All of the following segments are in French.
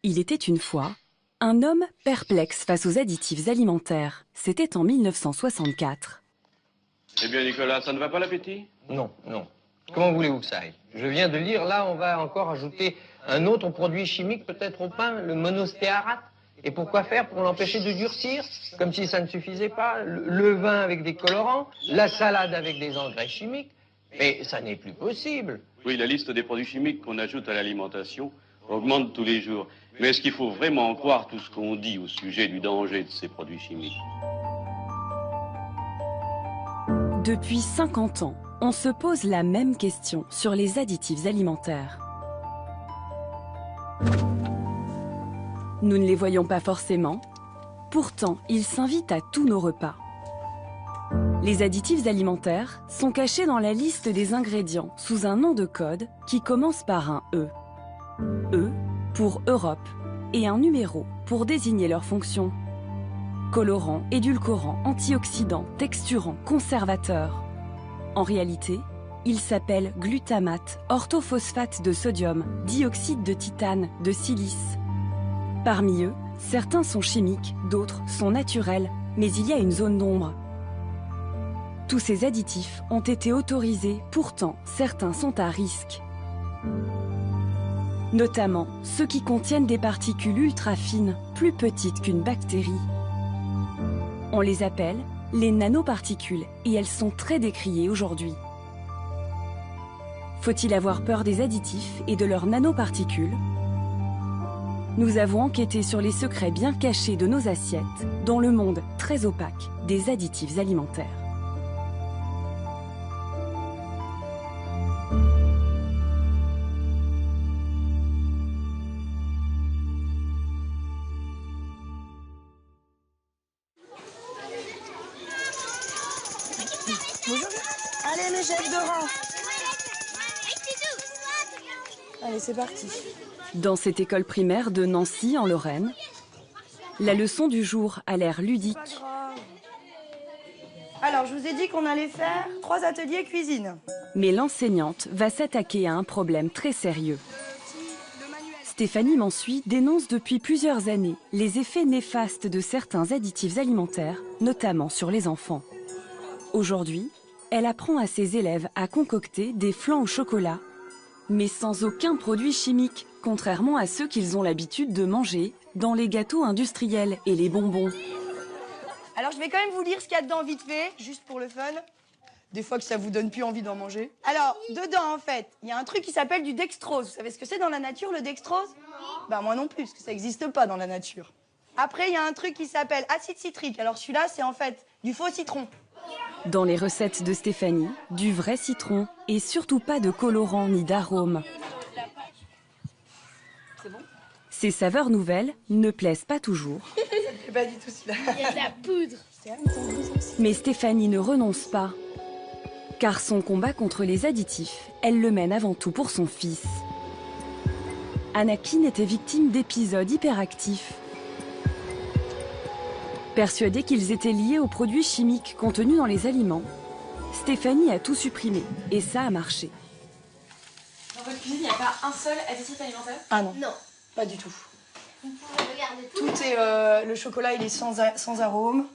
Il était une fois un homme perplexe face aux additifs alimentaires. C'était en 1964. Eh bien, Nicolas, ça ne va pas l'appétit? Non, non. Comment voulez-vous que ça aille? Je viens de lire, là, on va encore ajouter un autre produit chimique, peut-être au pain, le monostéarate. Et pourquoi faire? Pour l'empêcher de durcir, comme si ça ne suffisait pas. Le vin avec des colorants, la salade avec des engrais chimiques. Mais ça n'est plus possible. Oui, la liste des produits chimiques qu'on ajoute à l'alimentation augmente tous les jours. Mais est-ce qu'il faut vraiment croire tout ce qu'on dit au sujet du danger de ces produits chimiques? Depuis 50 ans, on se pose la même question sur les additifs alimentaires. Nous ne les voyons pas forcément, pourtant ils s'invitent à tous nos repas. Les additifs alimentaires sont cachés dans la liste des ingrédients sous un nom de code qui commence par un E. E pour Europe et un numéro pour désigner leur fonction. Colorants, édulcorants, antioxydants, texturants, conservateurs. En réalité, ils s'appellent glutamate, orthophosphate de sodium, dioxyde de titane, de silice. Parmi eux, certains sont chimiques, d'autres sont naturels, mais il y a une zone d'ombre. Tous ces additifs ont été autorisés, pourtant certains sont à risque. Notamment ceux qui contiennent des particules ultra fines, plus petites qu'une bactérie. On les appelle les nanoparticules et elles sont très décriées aujourd'hui. Faut-il avoir peur des additifs et de leurs nanoparticules? Nous avons enquêté sur les secrets bien cachés de nos assiettes, dans le monde très opaque des additifs alimentaires. Bonjour. Allez mes chefs de rang. Allez, c'est parti. Dans cette école primaire de Nancy, en Lorraine, la leçon du jour a l'air ludique. Alors, je vous ai dit qu'on allait faire 3 ateliers cuisine. Mais l'enseignante va s'attaquer à un problème très sérieux. Stéphanie Mansuy dénonce depuis plusieurs années les effets néfastes de certains additifs alimentaires, notamment sur les enfants. Aujourd'hui, elle apprend à ses élèves à concocter des flancs au chocolat, mais sans aucun produit chimique, contrairement à ceux qu'ils ont l'habitude de manger dans les gâteaux industriels et les bonbons. Alors, je vais quand même vous lire ce qu'il y a dedans vite fait, juste pour le fun. Des fois que ça vous donne plus envie d'en manger. Alors, dedans, en fait, il y a un truc qui s'appelle du dextrose. Vous savez ce que c'est dans la nature, le dextrose? Bah, moi non plus, parce que ça n'existe pas dans la nature. Après, il y a un truc qui s'appelle acide citrique. Alors, celui-là, c'est en fait du faux citron. Dans les recettes de Stéphanie, du vrai citron et surtout pas de colorant ni d'arôme. C'est bon? Ces saveurs nouvelles ne plaisent pas toujours. Ça ne fait pas du tout celui-là. Il y a de la poudre. Mais Stéphanie ne renonce pas. Car son combat contre les additifs, elle le mène avant tout pour son fils. Anakin était victime d'épisodes hyperactifs. Persuadée qu'ils étaient liés aux produits chimiques contenus dans les aliments, Stéphanie a tout supprimé et ça a marché. Dans votre cuisine, il n'y a pas un seul additif alimentaire? Ah non, Non. pas du tout. Vous pouvez regarder tout. Tout est, le chocolat, il est sans arôme.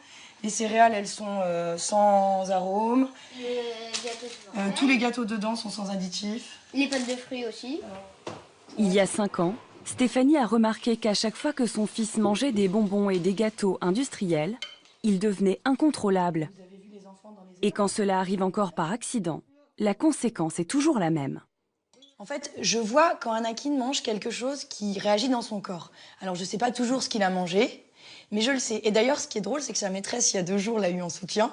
Les céréales, elles sont sans arôme. Les gâteaux sont Tous les gâteaux dedans sont sans additifs. Les pâtes de fruits aussi. Il y a 5 ans, Stéphanie a remarqué qu'à chaque fois que son fils mangeait des bonbons et des gâteaux industriels, il devenait incontrôlable. Et quand cela arrive encore par accident, la conséquence est toujours la même. En fait, je vois quand Anakin mange quelque chose qui réagit dans son corps. Alors, je ne sais pas toujours ce qu'il a mangé, mais je le sais. Et d'ailleurs, ce qui est drôle, c'est que sa maîtresse, il y a 2 jours, l'a eu en soutien.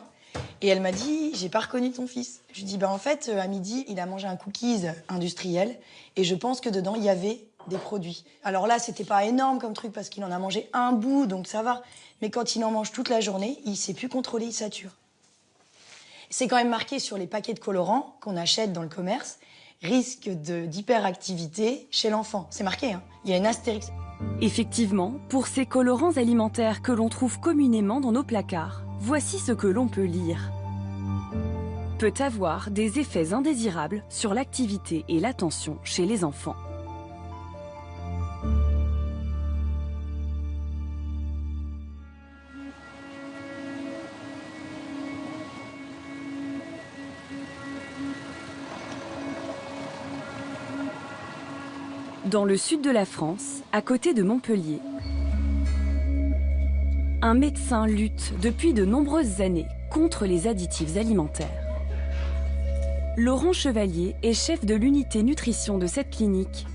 Et elle m'a dit, j'ai pas reconnu ton fils. Je lui dis, bah en fait, à midi, il a mangé un cookies industriel. Et je pense que dedans, il y avait des produits. Alors là, c'était pas énorme comme truc parce qu'il en a mangé un bout, donc ça va. Mais quand il en mange toute la journée, il sait plus contrôler, il sature. C'est quand même marqué sur les paquets de colorants qu'on achète dans le commerce, risque d'hyperactivité chez l'enfant. C'est marqué, hein. Il y a une astérix. Effectivement, pour ces colorants alimentaires que l'on trouve communément dans nos placards, voici ce que l'on peut lire. Peut avoir des effets indésirables sur l'activité et l'attention chez les enfants. Dans le sud de la France, à côté de Montpellier, un médecin lutte depuis de nombreuses années contre les additifs alimentaires. Laurent Chevalier est chef de l'unité nutrition de cette clinique.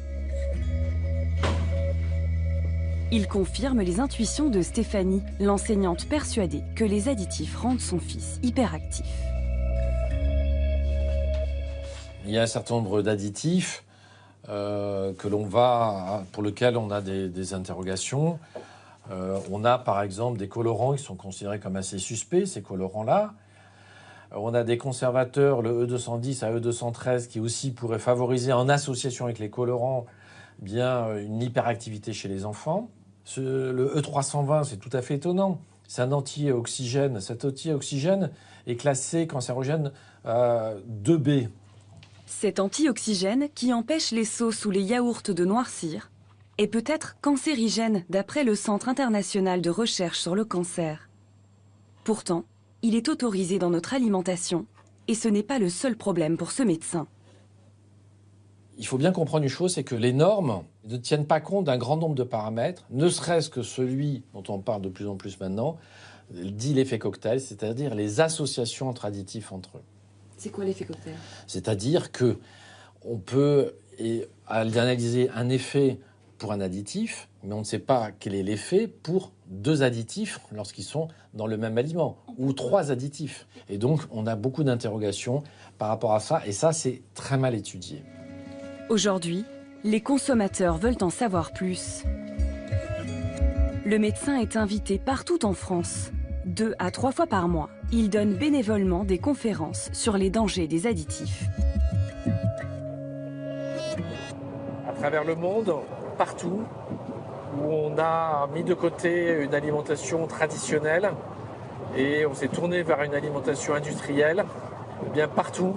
Il confirme les intuitions de Stéphanie, l'enseignante persuadée que les additifs rendent son fils hyperactif. Il y a un certain nombre d'additifs pour lesquels on a des interrogations. On a par exemple des colorants qui sont considérés comme assez suspects, ces colorants-là. On a des conservateurs, le E210 à E213, qui aussi pourraient favoriser en association avec les colorants une hyperactivité chez les enfants. Le E320, c'est tout à fait étonnant. C'est un antioxygène. Cet antioxygène est classé cancérogène 2B. Cet antioxygène, qui empêche les sauces ou les yaourts de noircir, est peut-être cancérigène d'après le Centre international de recherche sur le cancer. Pourtant, il est autorisé dans notre alimentation et ce n'est pas le seul problème pour ce médecin. Il faut bien comprendre une chose, c'est que les normes ne tiennent pas compte d'un grand nombre de paramètres, ne serait-ce que celui dont on parle de plus en plus maintenant, dit l'effet cocktail, c'est-à-dire les associations entre additifs entre eux. C'est quoi l'effet cocktail? C'est-à-dire qu'on peut analyser un effet pour un additif, mais on ne sait pas quel est l'effet pour 2 additifs lorsqu'ils sont dans le même aliment, ou 3 additifs. Et donc, on a beaucoup d'interrogations par rapport à ça, et ça, c'est très mal étudié. Aujourd'hui, les consommateurs veulent en savoir plus. Le médecin est invité partout en France. 2 à 3 fois par mois, il donne bénévolement des conférences sur les dangers des additifs. À travers le monde, partout où on a mis de côté une alimentation traditionnelle et on s'est tourné vers une alimentation industrielle, eh bien partout,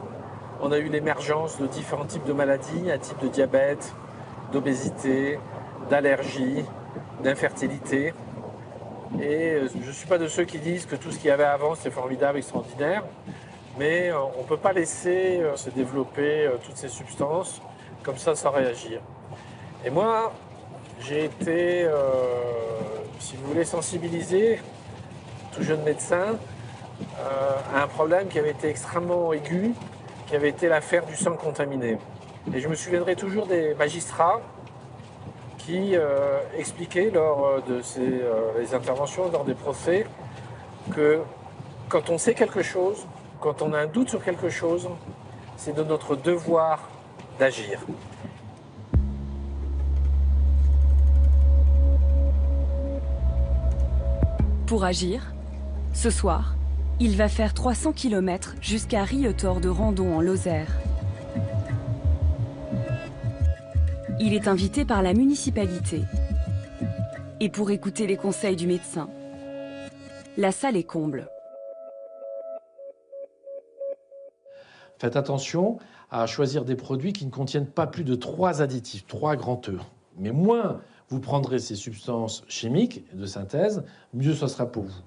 on a eu l'émergence de différents types de maladies, un type de diabète, d'obésité, d'allergie, d'infertilité. Et je ne suis pas de ceux qui disent que tout ce qu'il y avait avant, c'était formidable, extraordinaire. Mais on ne peut pas laisser se développer toutes ces substances comme ça sans réagir. Et moi, j'ai été, si vous voulez, sensibilisé, tout jeune médecin, à un problème qui avait été extrêmement aigu, qui avait été l'affaire du sang contaminé. Et je me souviendrai toujours des magistrats qui expliquaient lors de les interventions, lors des procès, que quand on sait quelque chose, quand on a un doute sur quelque chose, c'est de notre devoir d'agir. Pour agir, ce soir, il va faire 300 km jusqu'à Rietor de Randon en Lozère. Il est invité par la municipalité. Et pour écouter les conseils du médecin, la salle est comble. Faites attention à choisir des produits qui ne contiennent pas plus de 3 additifs, 3 grands E. Mais moins vous prendrez ces substances chimiques de synthèse, mieux ce sera pour vous.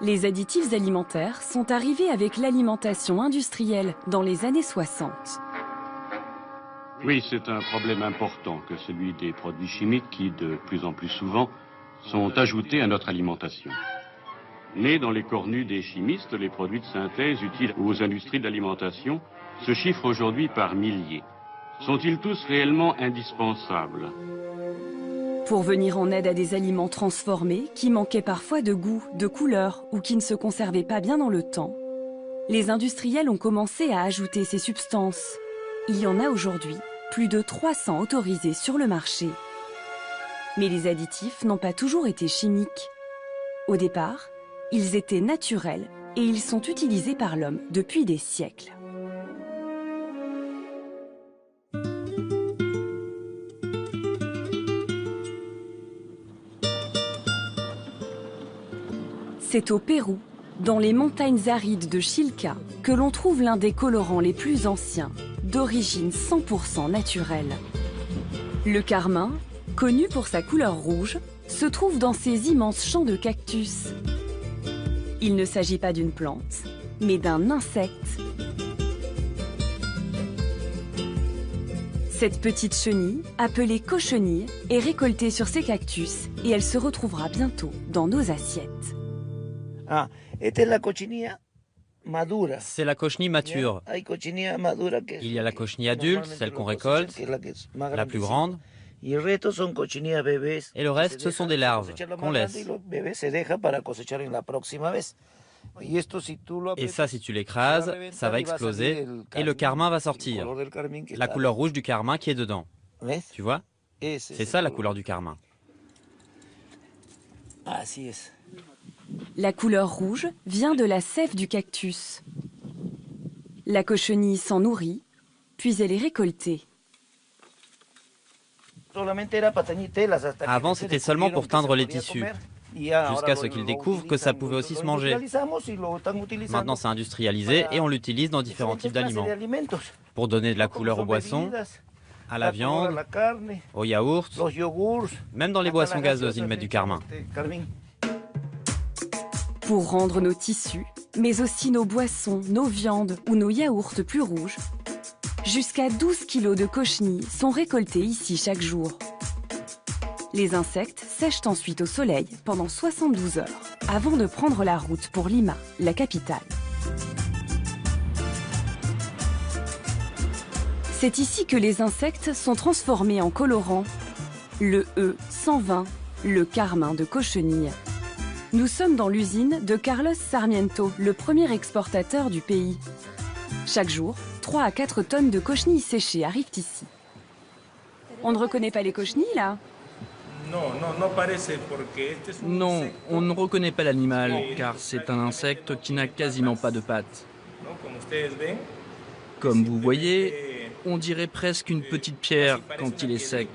Les additifs alimentaires sont arrivés avec l'alimentation industrielle dans les années 60. Oui, c'est un problème important que celui des produits chimiques qui, de plus en plus souvent, sont ajoutés à notre alimentation. Nés dans les cornues des chimistes, les produits de synthèse utiles aux industries de l'alimentation se chiffrent aujourd'hui par milliers. Sont-ils tous réellement indispensables? Pour venir en aide à des aliments transformés qui manquaient parfois de goût, de couleur ou qui ne se conservaient pas bien dans le temps, les industriels ont commencé à ajouter ces substances. Il y en a aujourd'hui plus de 300 autorisés sur le marché. Mais les additifs n'ont pas toujours été chimiques. Au départ, ils étaient naturels et ils sont utilisés par l'homme depuis des siècles. C'est au Pérou, dans les montagnes arides de Chilca, que l'on trouve l'un des colorants les plus anciens, d'origine 100% naturelle. Le carmin, connu pour sa couleur rouge, se trouve dans ces immenses champs de cactus. Il ne s'agit pas d'une plante, mais d'un insecte. Cette petite chenille, appelée cochenille, est récoltée sur ces cactus et elle se retrouvera bientôt dans nos assiettes. Ah, esta es la cochinilla madura. C'est la cochenille mature. Hay cochinilla madura que Il y a la cochenille adulte, celle qu'on récolte, la plus grande, y el resto son cochinillas bebés. et le reste, ce sont des larves qu'on laisse. Y los bebés se deja para cosechar en la próxima vez. Y esto, si tú lo Et ça, si tu l'écrases, ça va exploser et le carmin va sortir. color del carmín que La está- couleur rouge du carmin qui est dedans. ¿Ves? Tu vois? Ese es C'est el ça la color. couleur du carmin. Así es. La couleur rouge vient de la sève du cactus. La cochenille s'en nourrit, puis elle est récoltée. Solamente era para teñir telas hasta que Avant, se c'était seulement pour descubrieron que teindre se les podía tissus. comer. Y ya Jusqu'à ahora ce lo- qu'ils lo découvrent que ça utilizan, pouvait aussi lo se manger. industrializamos y lo están utilizando Maintenant, c'est industrialisé et on l'utilise dans différents types diferentes clases d'aliments. de alimentos. Pour donner de la Como couleur aux son boissons, bebidas, à la da color a viande, la carne, aux yaourts, los yogures, même dans les hasta boissons la gazeuses, ils gaseosa mettent du se echan carmin. carmín. Pour rendre nos tissus, mais aussi nos boissons, nos viandes ou nos yaourts plus rouges, jusqu'à 12 kilos de cochenilles sont récoltés ici chaque jour. Les insectes sèchent ensuite au soleil pendant 72 heures, avant de prendre la route pour Lima, la capitale. C'est ici que les insectes sont transformés en colorants. Le E120, le carmin de cochenille. Nous sommes dans l'usine de Carlos Sarmiento, le premier exportateur du pays. Chaque jour, 3 à 4 tonnes de cochenilles séchées arrivent ici. On ne reconnaît pas les cochenilles, là? Non, on ne reconnaît pas l'animal car c'est un insecte qui n'a quasiment pas de pattes. Comme vous voyez, on dirait presque une petite pierre quand il est sec.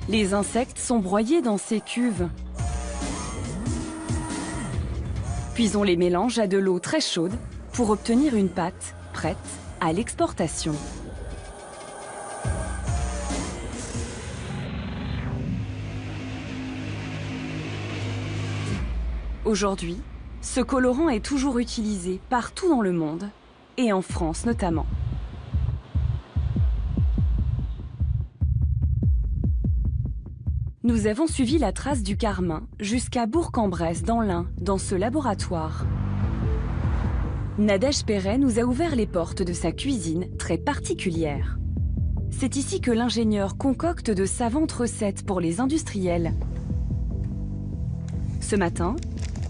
Les insectes sont broyés dans ces cuves. Puis on les mélange à de l'eau très chaude pour obtenir une pâte prête à l'exportation. Aujourd'hui, ce colorant est toujours utilisé partout dans le monde, et en France notamment. Nous avons suivi la trace du carmin jusqu'à Bourg-en-Bresse dans l'Ain, dans ce laboratoire. Nadège Perret nous a ouvert les portes de sa cuisine très particulière. C'est ici que l'ingénieur concocte de savantes recettes pour les industriels. Ce matin,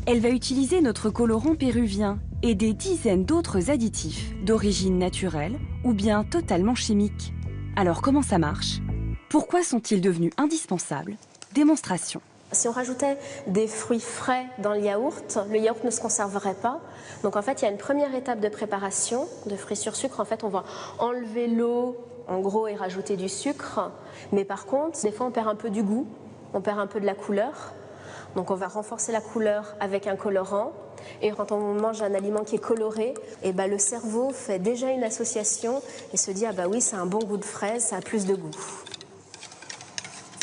elle va utiliser notre colorant péruvien et des dizaines d'autres additifs d'origine naturelle ou bien totalement chimiques. Alors comment ça marche ? Pourquoi sont-ils devenus indispensables ? Démonstration. Si on rajoutait des fruits frais dans le yaourt ne se conserverait pas. Donc en fait, il y a une première étape de préparation de fruits sur sucre. En fait, on va enlever l'eau, en gros, et rajouter du sucre. Mais par contre, des fois, on perd un peu du goût, on perd un peu de la couleur. Donc on va renforcer la couleur avec un colorant. Et quand on mange un aliment qui est coloré, et ben le cerveau fait déjà une association et se dit « Ah bah oui, c'est un bon goût de fraise, ça a plus de goût ».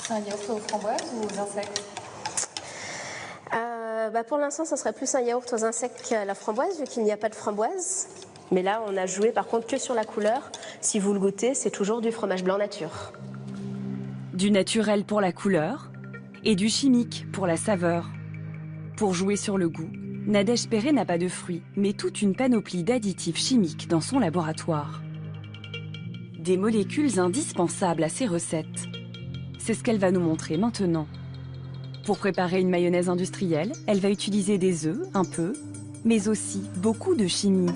C'est un yaourt aux framboises ou aux insectes? Pour l'instant, ça serait plus un yaourt aux insectes qu'à la framboise, vu qu'il n'y a pas de framboise. Mais là, on a joué par contre que sur la couleur. Si vous le goûtez, c'est toujours du fromage blanc nature. Du naturel pour la couleur et du chimique pour la saveur. Pour jouer sur le goût, Nadège Perret n'a pas de fruits, mais toute une panoplie d'additifs chimiques dans son laboratoire. Des molécules indispensables à ses recettes. C'est ce qu'elle va nous montrer maintenant. Pour préparer une mayonnaise industrielle, elle va utiliser des œufs, un peu, mais aussi beaucoup de chimie.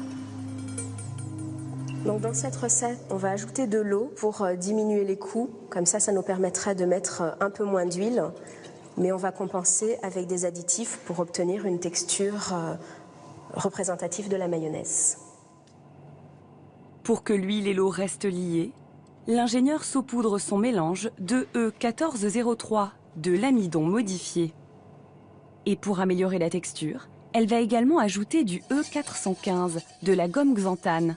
Donc dans cette recette, on va ajouter de l'eau pour diminuer les coûts. Comme ça nous permettrait de mettre un peu moins d'huile. Mais on va compenser avec des additifs pour obtenir une texture représentative de la mayonnaise. Pour que l'huile et l'eau restent liées, l'ingénieur saupoudre son mélange de E1403, de l'amidon modifié. Et pour améliorer la texture, elle va également ajouter du E415, de la gomme xanthane.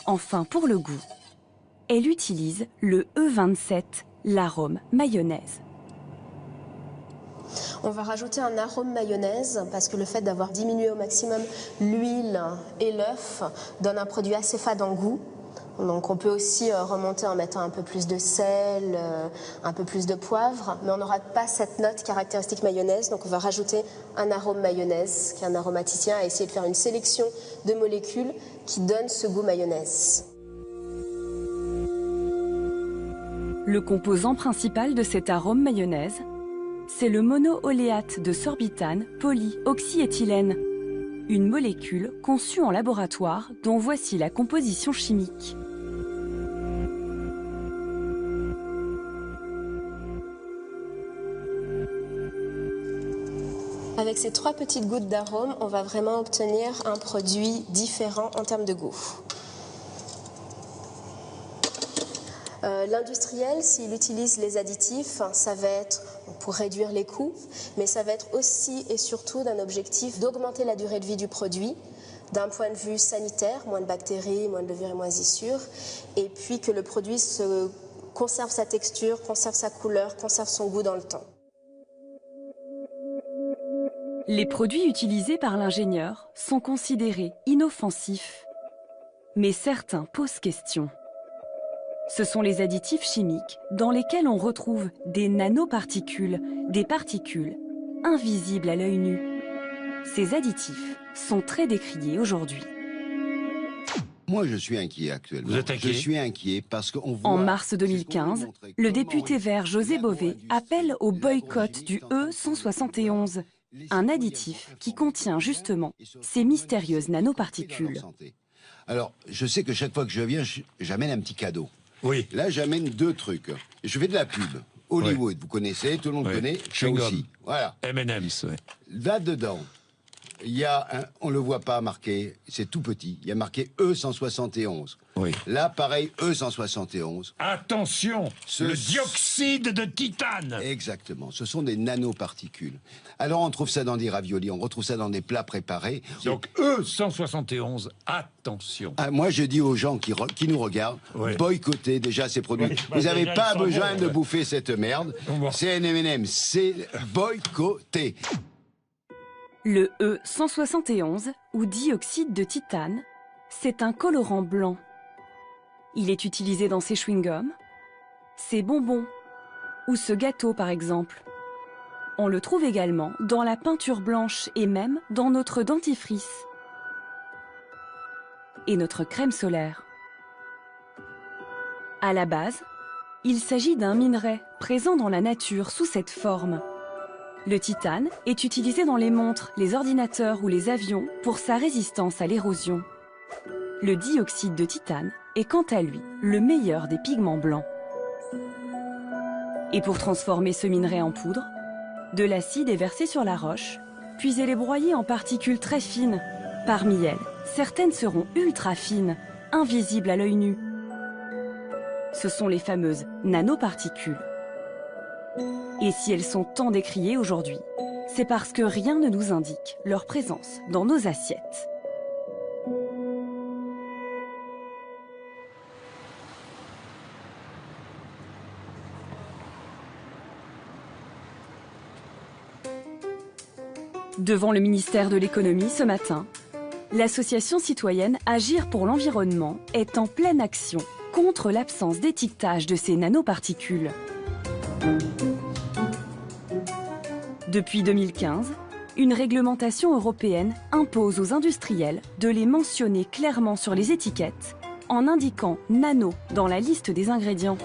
Enfin, pour le goût, elle utilise le E27, l'arôme mayonnaise. On va rajouter un arôme mayonnaise parce que le fait d'avoir diminué au maximum l'huile et l'œuf donne un produit assez fade en goût. Donc on peut aussi remonter en mettant un peu plus de sel, un peu plus de poivre, mais on n'aura pas cette note caractéristique mayonnaise, donc on va rajouter un arôme mayonnaise, qui est un aromaticien, à essayer de faire une sélection de molécules qui donnent ce goût mayonnaise. Le composant principal de cet arôme mayonnaise, c'est le monooléate de sorbitane polyoxyéthylène, une molécule conçue en laboratoire dont voici la composition chimique. Avec ces 3 petites gouttes d'arôme, on va vraiment obtenir un produit différent en termes de goût. L'industriel, s'il utilise les additifs, ça va être pour réduire les coûts, mais ça va être aussi et surtout d'un objectif d'augmenter la durée de vie du produit, d'un point de vue sanitaire, moins de bactéries, moins de levures et moisissures, et puis que le produit conserve sa texture, conserve sa couleur, conserve son goût dans le temps. Les produits utilisés par l'ingénieur sont considérés inoffensifs, mais certains posent question. Ce sont les additifs chimiques dans lesquels on retrouve des nanoparticules, des particules invisibles à l'œil nu. Ces additifs sont très décriés aujourd'hui. Moi, je suis inquiet actuellement. Vous êtes inquiet ? Je suis inquiet parce qu'on voit... En mars 2015, le député vert José Bové appelle au boycott du E171, un additif qui contient justement ces mystérieuses nanoparticules. Alors, je sais que chaque fois que je viens, j'amène un petit cadeau. Oui. Là, j'amène 2 trucs. Je fais de la pub. Hollywood, vous connaissez, tout le monde connaît. Ça aussi. Voilà. M&M's, oui. Là-dedans, il y a un, on le voit pas marqué, c'est tout petit. Il y a marqué E171. Oui. Là, pareil, E171. Attention, le dioxyde de titane. Exactement. Ce sont des nanoparticules. Alors, on trouve ça dans des raviolis, on retrouve ça dans des plats préparés. Donc, E171, attention. Ah, moi, je dis aux gens qui nous regardent, boycottez déjà ces produits. Vous n'avez pas besoin de bouffer cette merde. C'est un M&M, c'est boycotter. Le E171, ou dioxyde de titane, c'est un colorant blanc. Il est utilisé dans ces chewing-gums, ces bonbons, ou ce gâteau par exemple. On le trouve également dans la peinture blanche et même dans notre dentifrice et notre crème solaire. À la base, il s'agit d'un minerai présent dans la nature sous cette forme. Le titane est utilisé dans les montres, les ordinateurs ou les avions pour sa résistance à l'érosion. Le dioxyde de titane est quant à lui le meilleur des pigments blancs. Et pour transformer ce minerai en poudre, de l'acide est versé sur la roche, puis elle est broyée en particules très fines. Parmi elles, certaines seront ultra fines, invisibles à l'œil nu. Ce sont les fameuses nanoparticules. Et si elles sont tant décriées aujourd'hui, c'est parce que rien ne nous indique leur présence dans nos assiettes. Devant le ministère de l'économie ce matin, l'association citoyenne Agir pour l'environnement est en pleine action contre l'absence d'étiquetage de ces nanoparticules. Depuis 2015, une réglementation européenne impose aux industriels de les mentionner clairement sur les étiquettes en indiquant nano dans la liste des ingrédients.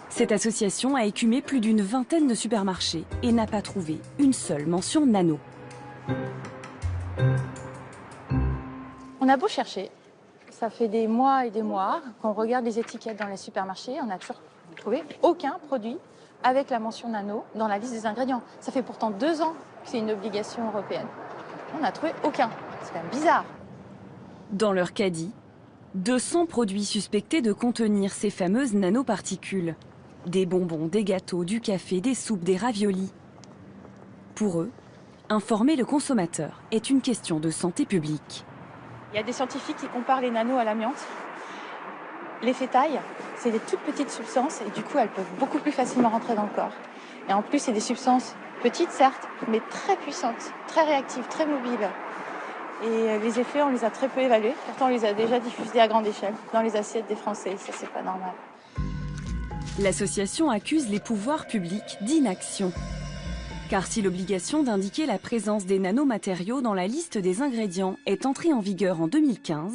Cette association a écumé plus d'une vingtaine de supermarchés et n'a pas trouvé une seule mention nano. On a beau chercher, ça fait des mois et des mois qu'on regarde les étiquettes dans les supermarchés, on n'a toujours trouvé aucun produit avec la mention nano dans la liste des ingrédients. Ça fait pourtant 2 ans que c'est une obligation européenne. On n'a trouvé aucun. C'est quand même bizarre. Dans leur caddie, 200 produits suspectés de contenir ces fameuses nanoparticules. Des bonbons, des gâteaux, du café, des soupes, des raviolis. Pour eux, informer le consommateur est une question de santé publique. Il y a des scientifiques qui comparent les nanos à l'amiante. Les fétailles, c'est des toutes petites substances et du coup elles peuvent beaucoup plus facilement rentrer dans le corps. Et en plus c'est des substances Petite certes, mais très puissante, très réactive, très mobile. Et les effets, on les a très peu évalués. Pourtant, on les a déjà diffusés à grande échelle dans les assiettes des Français. Ça, c'est pas normal. L'association accuse les pouvoirs publics d'inaction. Car si l'obligation d'indiquer la présence des nanomatériaux dans la liste des ingrédients est entrée en vigueur en 2015,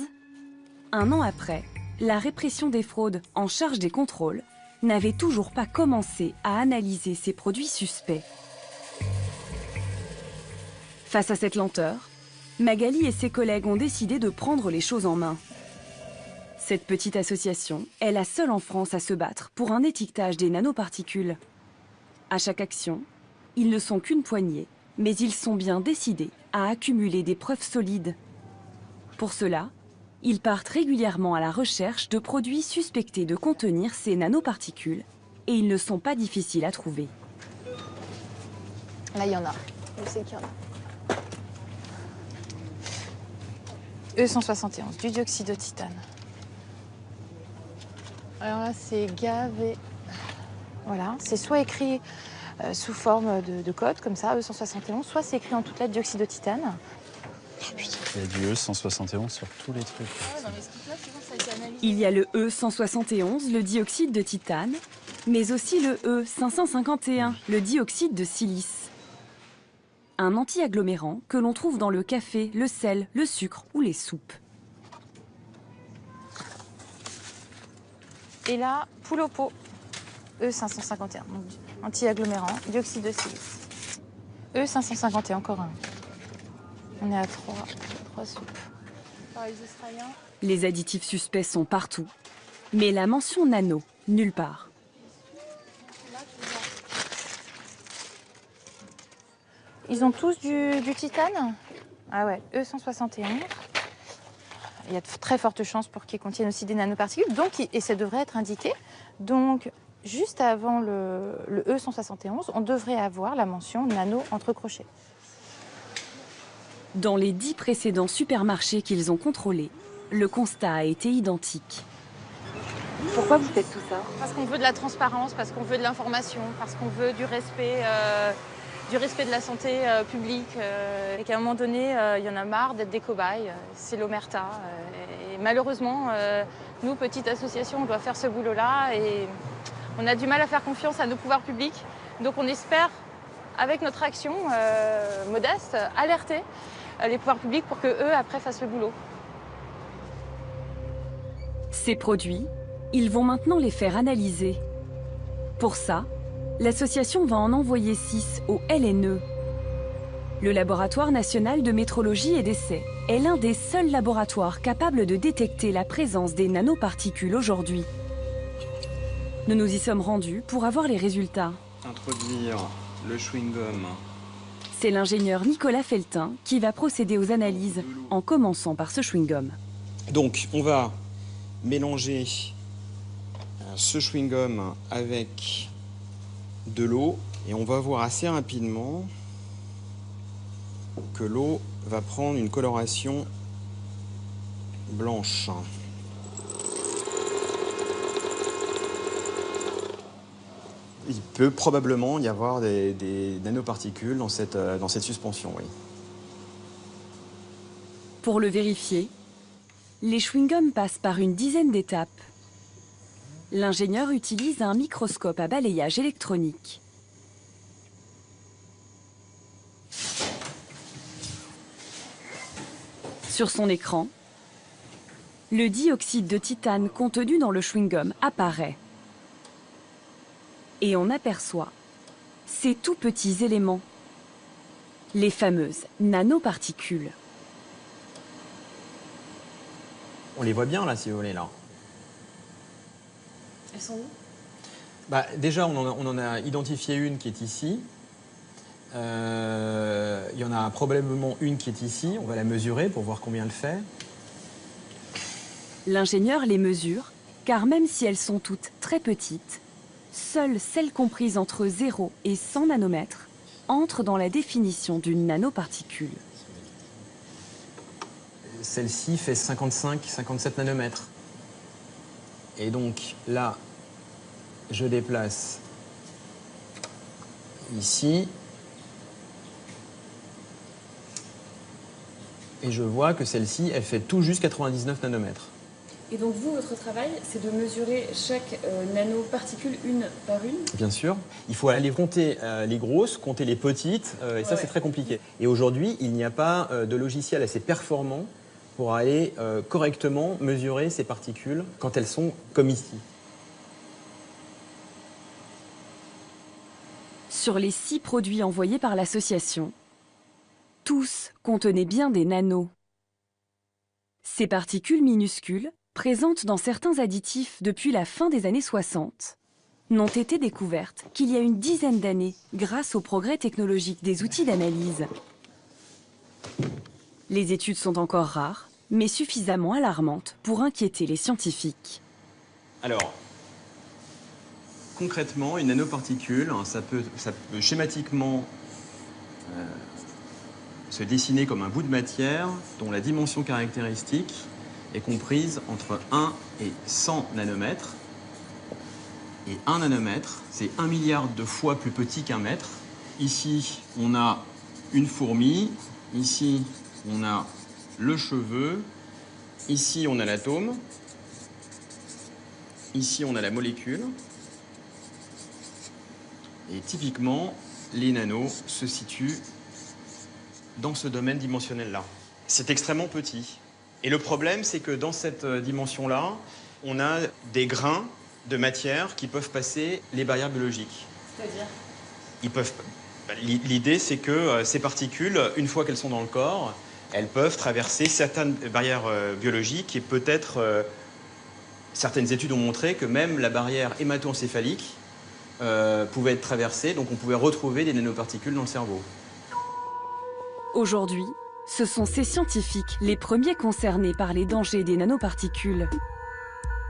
un an après, la répression des fraudes en charge des contrôles n'avait toujours pas commencé à analyser ces produits suspects. Face à cette lenteur, Magali et ses collègues ont décidé de prendre les choses en main. Cette petite association est la seule en France à se battre pour un étiquetage des nanoparticules. À chaque action, ils ne sont qu'une poignée, mais ils sont bien décidés à accumuler des preuves solides. Pour cela, ils partent régulièrement à la recherche de produits suspectés de contenir ces nanoparticules et ils ne sont pas difficiles à trouver. Là, il y en a. Je sais qu'il y en a. E171, du dioxyde de titane. Alors là, c'est gavé. Voilà, c'est soit écrit sous forme de code, comme ça, E171, soit c'est écrit en toutes lettres dioxyde de titane. Il y a du E171 sur tous les trucs. Il y a le E171, le dioxyde de titane, mais aussi le E551, le dioxyde de silice. Un anti-agglomérant que l'on trouve dans le café, le sel, le sucre ou les soupes. Et là, poule au pot, E551, anti-agglomérant, dioxyde de silice. E551, encore un. On est à 3 soupes. Les additifs suspects sont partout, mais la mention nano, nulle part. Ils ont tous du titane? Ah ouais, E171. Il y a de très fortes chances pour qu'ils contiennent aussi des nanoparticules, donc, et ça devrait être indiqué. Donc, juste avant le E171, on devrait avoir la mention nano entre crochets. Dans les 10 précédents supermarchés qu'ils ont contrôlés, le constat a été identique. Pourquoi vous faites tout ça? Parce qu'on veut de la transparence, parce qu'on veut de l'information, parce qu'on veut du respect de la santé publique. Et qu'à un moment donné, il y en a marre d'être des cobayes. C'est l'omerta. Et malheureusement, nous, petite association, on doit faire ce boulot-là. Et on a du mal à faire confiance à nos pouvoirs publics. Donc on espère, avec notre action modeste, alerter les pouvoirs publics pour qu'eux, après, fassent le boulot. Ces produits, ils vont maintenant les faire analyser. Pour ça, l'association va en envoyer 6 au LNE. Le Laboratoire national de métrologie et d'essais est l'un des seuls laboratoires capables de détecter la présence des nanoparticules aujourd'hui. Nous nous y sommes rendus pour avoir les résultats. Introduire le chewing-gum. C'est l'ingénieur Nicolas Feltin qui va procéder aux analyses, en commençant par ce chewing-gum. Donc, on va mélanger ce chewing-gum avec de l'eau et on va voir assez rapidement que l'eau va prendre une coloration blanche. Il peut probablement y avoir des nanoparticules dans cette suspension, oui. Pour le vérifier, les chewing-gums passent par une dizaine d'étapes. L'ingénieur utilise un microscope à balayage électronique. Sur son écran, le dioxyde de titane contenu dans le chewing-gum apparaît. Et on aperçoit ces tout petits éléments, les fameuses nanoparticules. On les voit bien là, si vous voulez, là. Elles sont où? Déjà, on en a identifié une qui est ici. Il y en a probablement une qui est ici. On va la mesurer pour voir combien elle fait. L'ingénieur les mesure, car même si elles sont toutes très petites, seules celles comprises entre 0 et 100 nanomètres entrent dans la définition d'une nanoparticule. Celle-ci fait 55-57 nanomètres. Et donc là, je déplace ici et je vois que celle-ci, elle fait tout juste 99 nanomètres. Et donc vous, votre travail, c'est de mesurer chaque nanoparticule une par une? Bien sûr. Il faut aller compter les grosses, compter les petites, et ça c'est très compliqué. Et aujourd'hui, il n'y a pas de logiciel assez performant pour aller correctement mesurer ces particules quand elles sont comme ici. Sur les 6 produits envoyés par l'association, tous contenaient bien des nanos. Ces particules minuscules, présentes dans certains additifs depuis la fin des années 60, n'ont été découvertes qu'il y a une dizaine d'années grâce au progrès technologique des outils d'analyse. Les études sont encore rares, mais suffisamment alarmantes pour inquiéter les scientifiques. Alors, concrètement, une nanoparticule, ça peut schématiquement se dessiner comme un bout de matière dont la dimension caractéristique est comprise entre 1 et 100 nanomètres. Et 1 nanomètre, c'est 1 milliard de fois plus petit qu'un mètre. Ici, on a une fourmi. Ici, on a le cheveu. Ici, on a l'atome. Ici, on a la molécule. Et typiquement, les nanos se situent dans ce domaine dimensionnel-là. C'est extrêmement petit. Et le problème, c'est que dans cette dimension-là, on a des grains de matière qui peuvent passer les barrières biologiques. C'est-à-dire ? L'idée, c'est que ces particules, une fois qu'elles sont dans le corps, elles peuvent traverser certaines barrières biologiques et peut-être certaines études ont montré que même la barrière hémato-encéphalique pouvait être traversée, donc on pouvait retrouver des nanoparticules dans le cerveau. Aujourd'hui, ce sont ces scientifiques les premiers concernés par les dangers des nanoparticules.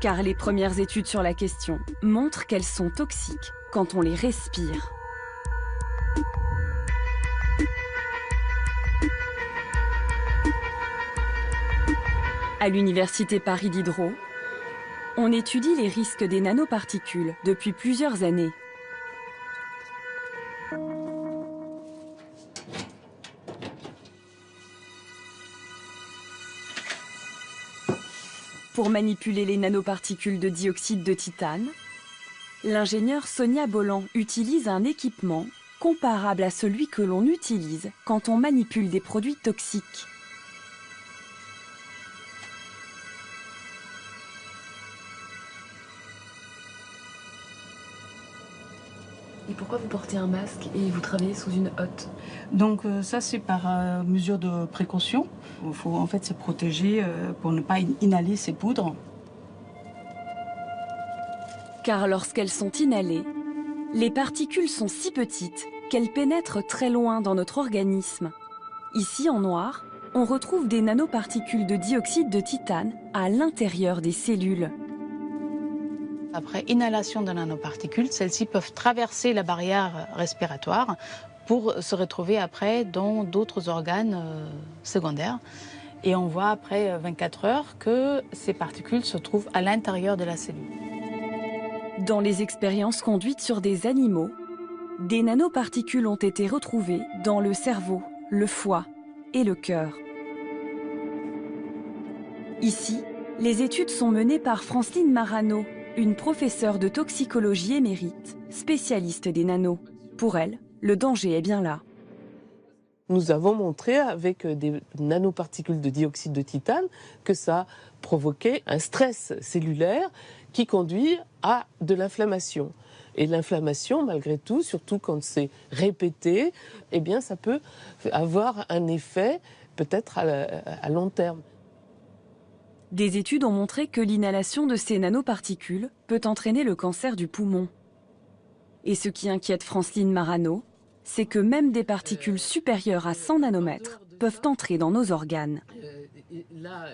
Car les premières études sur la question montrent qu'elles sont toxiques quand on les respire. À l'université Paris Diderot, on étudie les risques des nanoparticules depuis plusieurs années. Pour manipuler les nanoparticules de dioxyde de titane, l'ingénieure Sonia Bolland utilise un équipement comparable à celui que l'on utilise quand on manipule des produits toxiques. Et pourquoi vous portez un masque et vous travaillez sous une hotte? Donc ça c'est par mesure de précaution. Il faut en fait se protéger pour ne pas inhaler ces poudres. Car lorsqu'elles sont inhalées, les particules sont si petites qu'elles pénètrent très loin dans notre organisme. Ici en noir, on retrouve des nanoparticules de dioxyde de titane à l'intérieur des cellules. Après inhalation de nanoparticules, celles-ci peuvent traverser la barrière respiratoire pour se retrouver après dans d'autres organes secondaires. Et on voit après 24 heures que ces particules se trouvent à l'intérieur de la cellule. Dans les expériences conduites sur des animaux, des nanoparticules ont été retrouvées dans le cerveau, le foie et le cœur. Ici, les études sont menées par Franceline Marano, une professeure de toxicologie émérite, spécialiste des nanos. Pour elle, le danger est bien là. Nous avons montré avec des nanoparticules de dioxyde de titane que ça provoquait un stress cellulaire qui conduit à de l'inflammation. Et l'inflammation, malgré tout, surtout quand c'est répété, eh bien, ça peut avoir un effet peut-être à long terme. Des études ont montré que l'inhalation de ces nanoparticules peut entraîner le cancer du poumon. Et ce qui inquiète Franceline Marano, c'est que même des particules supérieures à 100 nanomètres peuvent entrer dans nos organes. Là,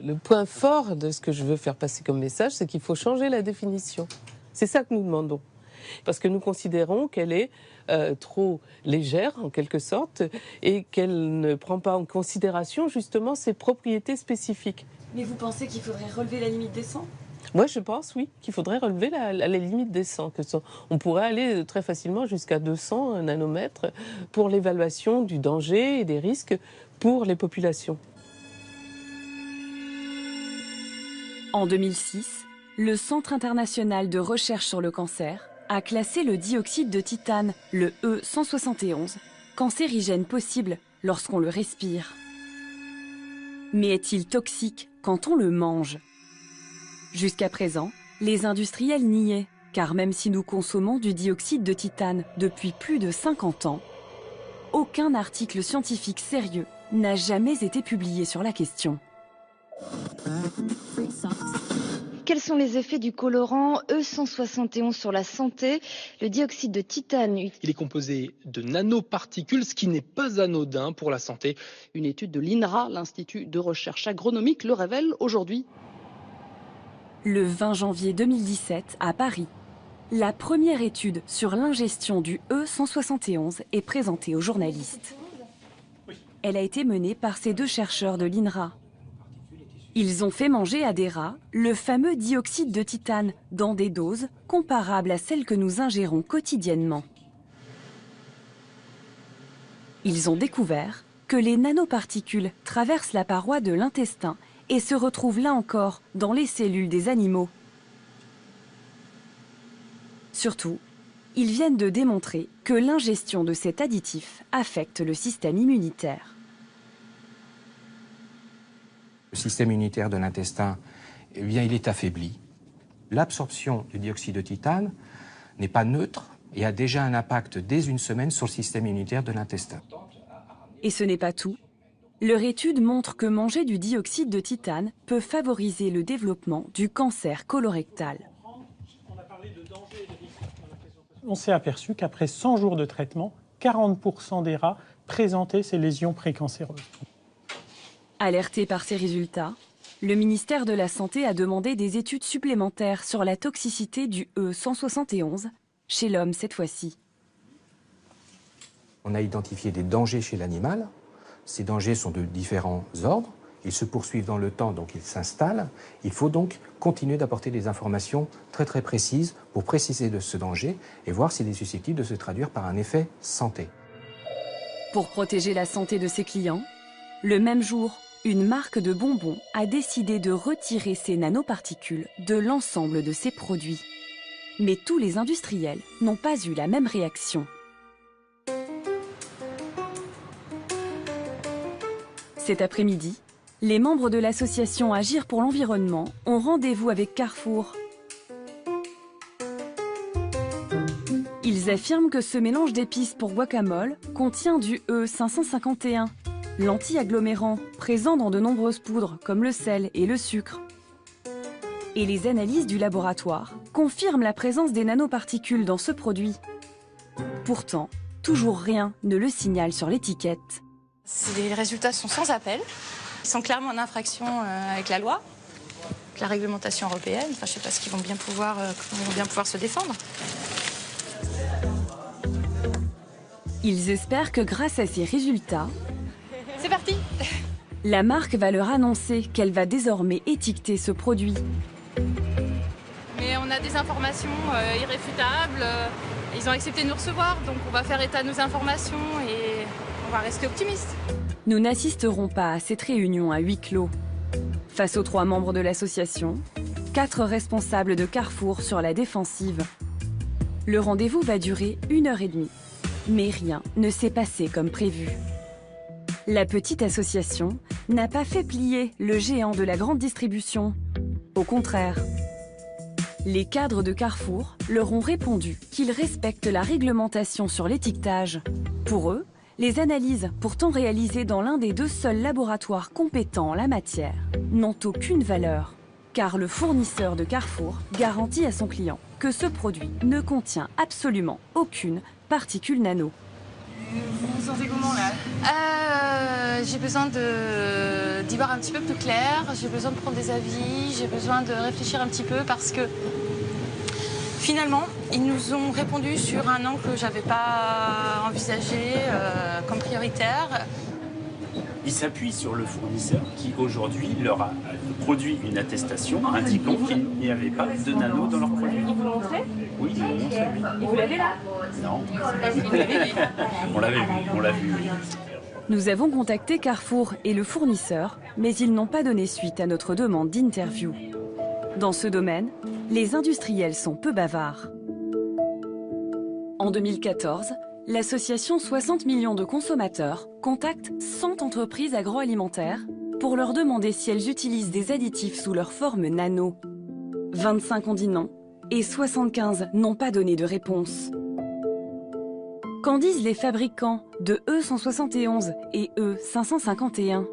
le point fort de ce que je veux faire passer comme message, c'est qu'il faut changer la définition. C'est ça que nous demandons. Parce que nous considérons qu'elle est trop légère, en quelque sorte, et qu'elle ne prend pas en considération, justement, ses propriétés spécifiques. Mais vous pensez qu'il faudrait relever la limite des 100 ? Moi, je pense, oui, qu'il faudrait relever la limite des 100. On pourrait aller très facilement jusqu'à 200 nanomètres pour l'évaluation du danger et des risques pour les populations. En 2006, le Centre international de recherche sur le cancer a classé le dioxyde de titane, le E171, cancérigène possible lorsqu'on le respire. Mais est-il toxique quand on le mange? Jusqu'à présent, les industriels niaient, car même si nous consommons du dioxyde de titane depuis plus de 50 ans, aucun article scientifique sérieux n'a jamais été publié sur la question. Quels sont les effets du colorant E171 sur la santé? Le dioxyde de titane. Il est composé de nanoparticules, ce qui n'est pas anodin pour la santé. Une étude de l'INRA, l'Institut de recherche agronomique, le révèle aujourd'hui. Le 20 janvier 2017, à Paris, la première étude sur l'ingestion du E171 est présentée aux journalistes. Elle a été menée par ces deux chercheurs de l'INRA. Ils ont fait manger à des rats le fameux dioxyde de titane dans des doses comparables à celles que nous ingérons quotidiennement. Ils ont découvert que les nanoparticules traversent la paroi de l'intestin et se retrouvent là encore dans les cellules des animaux. Surtout, ils viennent de démontrer que l'ingestion de cet additif affecte le système immunitaire. Le système immunitaire de l'intestin, eh bien, il est affaibli. L'absorption du dioxyde de titane n'est pas neutre et a déjà un impact dès une semaine sur le système immunitaire de l'intestin. Et ce n'est pas tout. Leur étude montre que manger du dioxyde de titane peut favoriser le développement du cancer colorectal. On s'est aperçu qu'après 100 jours de traitement, 40% des rats présentaient ces lésions précancéreuses. Alerté par ces résultats, le ministère de la Santé a demandé des études supplémentaires sur la toxicité du E171, chez l'homme cette fois-ci. On a identifié des dangers chez l'animal. Ces dangers sont de différents ordres. Ils se poursuivent dans le temps, donc ils s'installent. Il faut donc continuer d'apporter des informations très très précises pour préciser de ce danger et voir s'il est susceptible de se traduire par un effet santé. Pour protéger la santé de ses clients, le même jour, une marque de bonbons a décidé de retirer ces nanoparticules de l'ensemble de ses produits. Mais tous les industriels n'ont pas eu la même réaction. Cet après-midi, les membres de l'association Agir pour l'environnement ont rendez-vous avec Carrefour. Ils affirment que ce mélange d'épices pour guacamole contient du E551, l'anti-agglomérant présent dans de nombreuses poudres comme le sel et le sucre. Et les analyses du laboratoire confirment la présence des nanoparticules dans ce produit. Pourtant, toujours rien ne le signale sur l'étiquette. Les résultats sont sans appel. Ils sont clairement en infraction avec la loi, avec la réglementation européenne. Enfin, je ne sais pas ce qu'ils vont bien pouvoir se défendre. Ils espèrent que grâce à ces résultats, c'est parti! La marque va leur annoncer qu'elle va désormais étiqueter ce produit. Mais on a des informations irréfutables. Ils ont accepté de nous recevoir, donc on va faire état de nos informations et on va rester optimistes. Nous n'assisterons pas à cette réunion à huis clos. Face aux 3 membres de l'association, 4 responsables de Carrefour sur la défensive. Le rendez-vous va durer 1h30. Mais rien ne s'est passé comme prévu. La petite association n'a pas fait plier le géant de la grande distribution. Au contraire. Les cadres de Carrefour leur ont répondu qu'ils respectent la réglementation sur l'étiquetage. Pour eux, les analyses, pourtant réalisées dans l'un des 2 seuls laboratoires compétents en la matière, n'ont aucune valeur. Car le fournisseur de Carrefour garantit à son client que ce produit ne contient absolument aucune particule nano. Vous vous sentez comment là? J'ai besoin d'y voir un petit peu plus clair, j'ai besoin de prendre des avis, j'ai besoin de réfléchir un petit peu parce que finalement, ils nous ont répondu sur un angle que je n'avais pas envisagé comme prioritaire. Ils s'appuient sur le fournisseur qui aujourd'hui leur a produit une attestation indiquant qu'il n'y avait pas de nano dans leur produit. Ils vous l'ont montré? Oui, ils l'ont montré. Et vous l'avez là? Non. Vous l'avez vu? On l'a vu, oui. Nous avons contacté Carrefour et le fournisseur, mais ils n'ont pas donné suite à notre demande d'interview. Dans ce domaine, les industriels sont peu bavards. En 2014, l'association 60 millions de consommateurs contacte 100 entreprises agroalimentaires pour leur demander si elles utilisent des additifs sous leur forme nano. 25 ont dit non et 75 n'ont pas donné de réponse. Qu'en disent les fabricants de E171 et E551?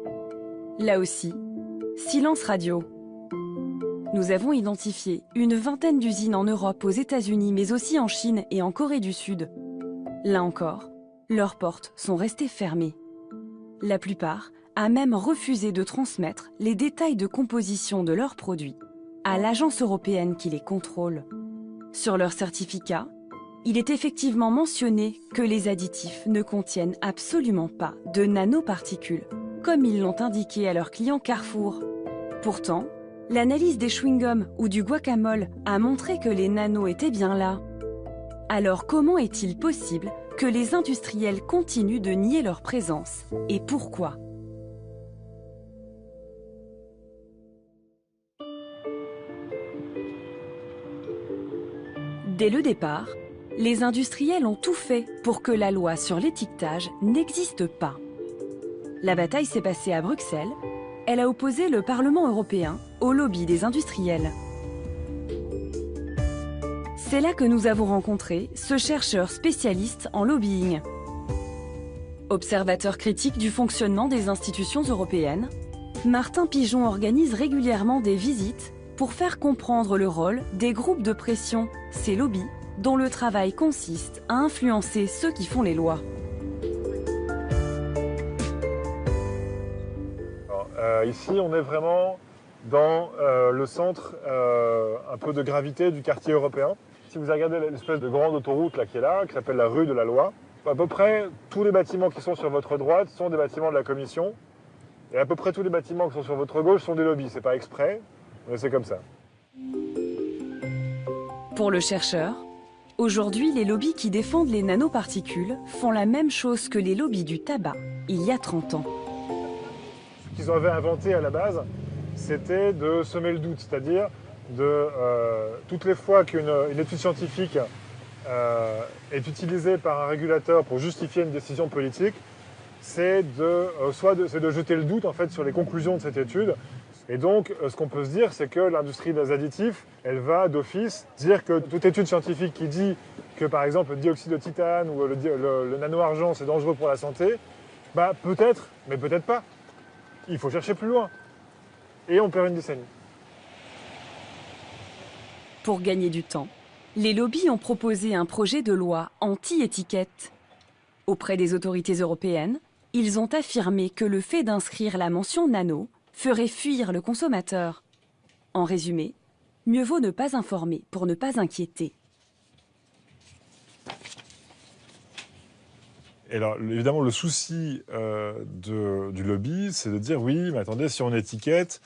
Là aussi, silence radio. Nous avons identifié une vingtaine d'usines en Europe, aux États-Unis, mais aussi en Chine et en Corée du Sud. Là encore, leurs portes sont restées fermées. La plupart a même refusé de transmettre les détails de composition de leurs produits à l'agence européenne qui les contrôle. Sur leur certificat, il est effectivement mentionné que les additifs ne contiennent absolument pas de nanoparticules, comme ils l'ont indiqué à leurs clients Carrefour. Pourtant, l'analyse des chewing-gums ou du guacamole a montré que les nanos étaient bien là. Alors comment est-il possible que les industriels continuent de nier leur présence et pourquoi? Dès le départ, les industriels ont tout fait pour que la loi sur l'étiquetage n'existe pas. La bataille s'est passée à Bruxelles. Elle a opposé le Parlement européen au lobby des industriels. C'est là que nous avons rencontré ce chercheur spécialiste en lobbying. Observateur critique du fonctionnement des institutions européennes, Martin Pigeon organise régulièrement des visites pour faire comprendre le rôle des groupes de pression, ces lobbies, dont le travail consiste à influencer ceux qui font les lois. Ici, on est vraiment dans le centre un peu de gravité du quartier européen. Si vous regardez l'espèce de grande autoroute là, qui est là, qui s'appelle la rue de la Loi, à peu près tous les bâtiments qui sont sur votre droite sont des bâtiments de la Commission. Et à peu près tous les bâtiments qui sont sur votre gauche sont des lobbies. C'est pas exprès, mais c'est comme ça. Pour le chercheur, aujourd'hui, les lobbies qui défendent les nanoparticules font la même chose que les lobbies du tabac il y a 30 ans. Ce qu'ils avaient inventé à la base, c'était de semer le doute, c'est-à-dire de toutes les fois qu'une étude scientifique est utilisée par un régulateur pour justifier une décision politique, c'est de jeter le doute en fait sur les conclusions de cette étude. Et donc, ce qu'on peut se dire, c'est que l'industrie des additifs, elle va d'office dire que toute étude scientifique qui dit que, par exemple, le dioxyde de titane ou le nano-argent, c'est dangereux pour la santé, bah peut-être, mais peut-être pas. Il faut chercher plus loin. Et on perd une décennie. Pour gagner du temps, les lobbies ont proposé un projet de loi anti-étiquette. Auprès des autorités européennes, ils ont affirmé que le fait d'inscrire la mention nano ferait fuir le consommateur. En résumé, mieux vaut ne pas informer pour ne pas inquiéter. Et alors, évidemment, le souci du lobby, c'est de dire, oui, mais attendez, si on étiquette,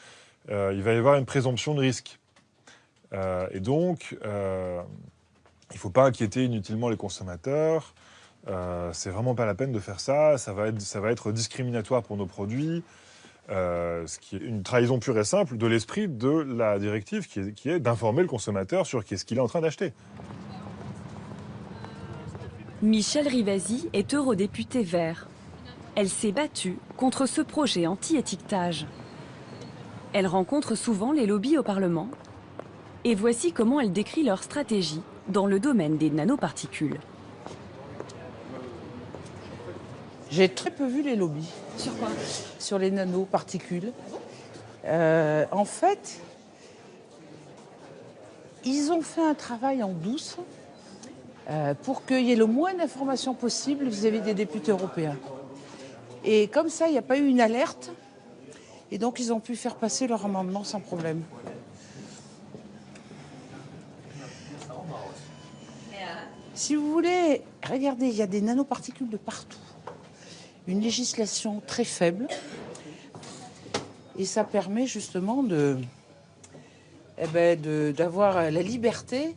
il va y avoir une présomption de risque. Et donc, il ne faut pas inquiéter inutilement les consommateurs. C'est vraiment pas la peine de faire ça. Ça va être discriminatoire pour nos produits. Ce qui est une trahison pure et simple de l'esprit de la directive qui est d'informer le consommateur sur ce qu'il est en train d'acheter. Michèle Rivasi est eurodéputée Vert. Elle s'est battue contre ce projet anti-étiquetage. Elle rencontre souvent les lobbies au Parlement. Et voici comment elle décrit leur stratégie dans le domaine des nanoparticules. J'ai très peu vu les lobbies. Sur quoi? Sur les nanoparticules. En fait, ils ont fait un travail en douce pour qu'il y ait le moins d'informations possible vis-à-vis des députés européens. Et comme ça, il n'y a pas eu une alerte. Et donc, ils ont pu faire passer leur amendement sans problème. Si vous voulez, regardez, il y a des nanoparticules de partout. Une législation très faible. Et ça permet justement d'avoir la liberté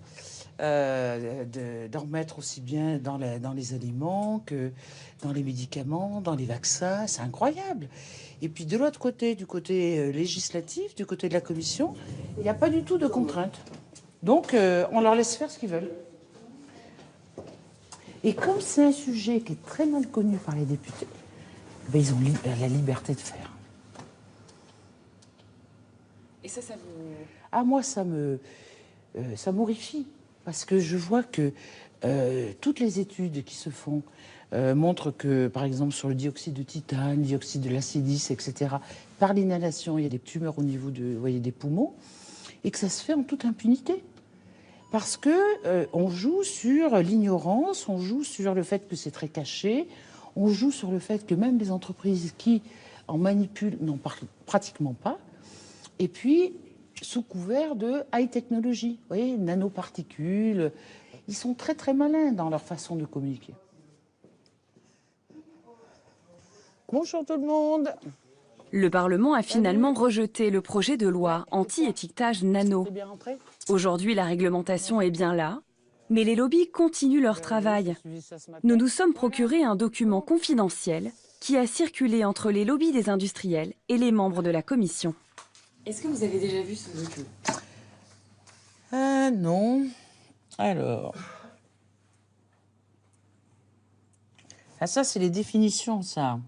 d'en mettre aussi bien dans les aliments que dans les médicaments, dans les vaccins. C'est incroyable. Et puis de l'autre côté, du côté législatif, du côté de la Commission, Il n'y a pas du tout de contrainte. Donc, on leur laisse faire ce qu'ils veulent. Et comme c'est un sujet qui est très mal connu par les députés, ben ils ont la liberté de faire. Et ça vous... Ah, moi, ça m'horrifie. Parce que je vois que toutes les études qui se font montrent que, par exemple, sur le dioxyde de titane, dioxyde de l'acide, etc., par l'inhalation, il y a des tumeurs au niveau des poumons, et que ça se fait en toute impunité. Parce que on joue sur l'ignorance, on joue sur le fait que c'est très caché, on joue sur le fait que même les entreprises qui en manipulent n'en parlent pratiquement pas. Et puis, sous couvert de high technology, vous voyez, nanoparticules, ils sont très très malins dans leur façon de communiquer. Bonjour tout le monde. Le Parlement a finalement rejeté le projet de loi anti-étiquetage nano. Aujourd'hui, la réglementation est bien là, mais les lobbies continuent leur travail. Nous nous sommes procuré un document confidentiel qui a circulé entre les lobbies des industriels et les membres de la commission. Est-ce que vous avez déjà vu ce document? Non. Alors. Ah, ça, c'est les définitions, ça.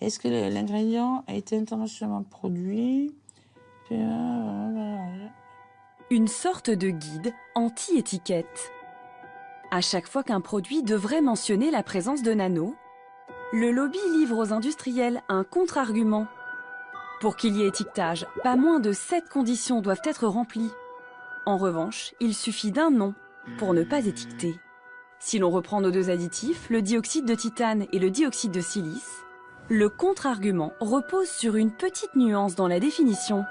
Est-ce que l'ingrédient a été internationalement produit? Une sorte de guide anti-étiquette. À chaque fois qu'un produit devrait mentionner la présence de nano, le lobby livre aux industriels un contre-argument. Pour qu'il y ait étiquetage, pas moins de 7 conditions doivent être remplies. En revanche, il suffit d'un nom pour ne pas étiqueter. Si l'on reprend nos deux additifs, le dioxyde de titane et le dioxyde de silice, le contre-argument repose sur une petite nuance dans la définition.